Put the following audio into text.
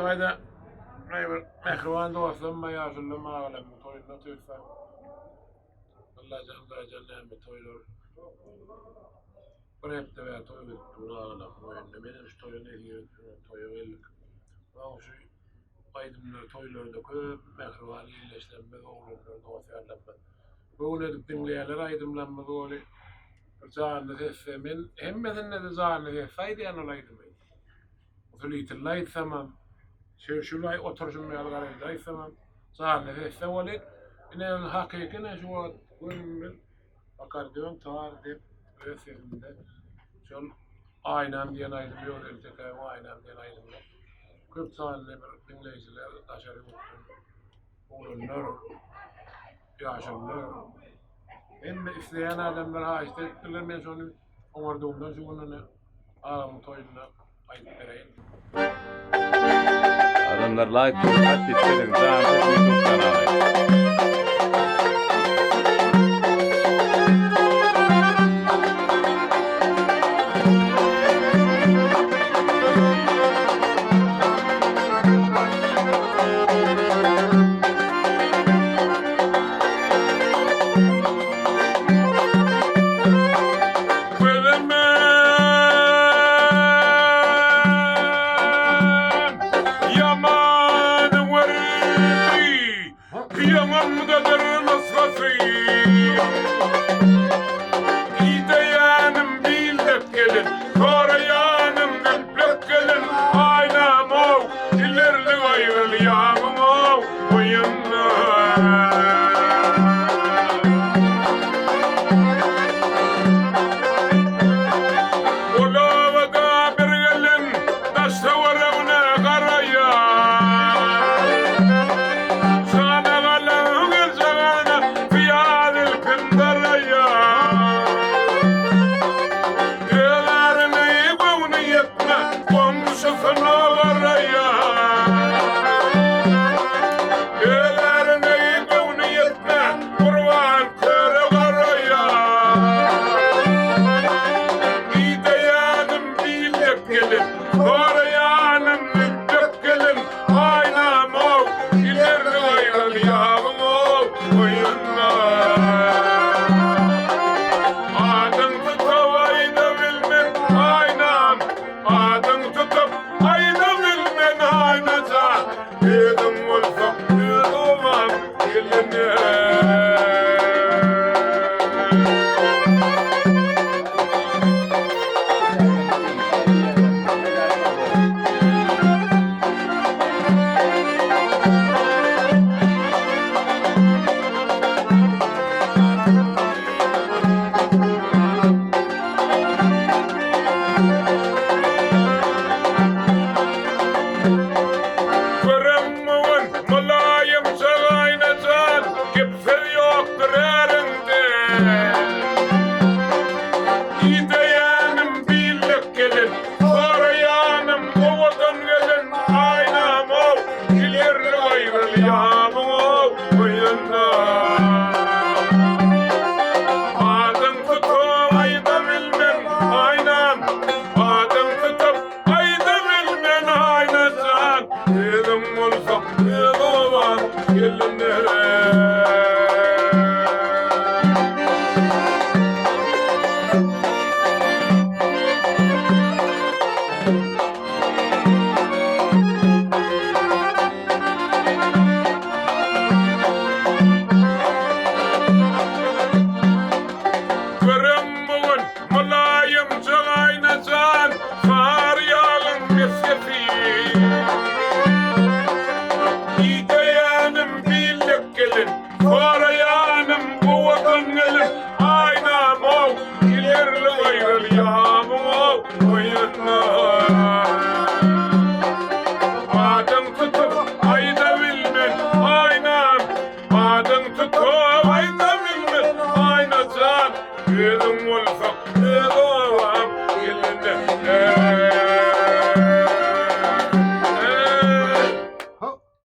Toyda mehriban dostum ma yaşlı mağalem toyunda tüysa. Allah canlı toylar. Hep de toy bittiğini ağlam. Benim şu toyun ediyor toyu velik. Ama şu aydınlar toylarda köp mehriban iyileştirme oğullarında dostlarla. Böyle dinleyenler aydınlanma böyle. Canlı tefemin hemmesinde de canlı tefaydı olaydı. Füliyet Allah tamam. Şu lay oturuşum yalgaraydı tamam. Canlı tefe böyle. İnen hakikine şu gönlümün akardiyon tarih öfeğinde. Şol aynam diyen aydın yok eltekayım aynam diyen aydın yok. Köp canlı bir dinleyiciler aşarı mutlum. Oğlunlar, yaşlılar. Hem isteyen adamlar ha işte ettiler ben sonra onlardan şu gününe ağamın toyuna ayıp vereyim. Adamlar like at istedim. Daha YouTube kanalı. Aydan tutup ayda bilmez aynacan. Gözüm ol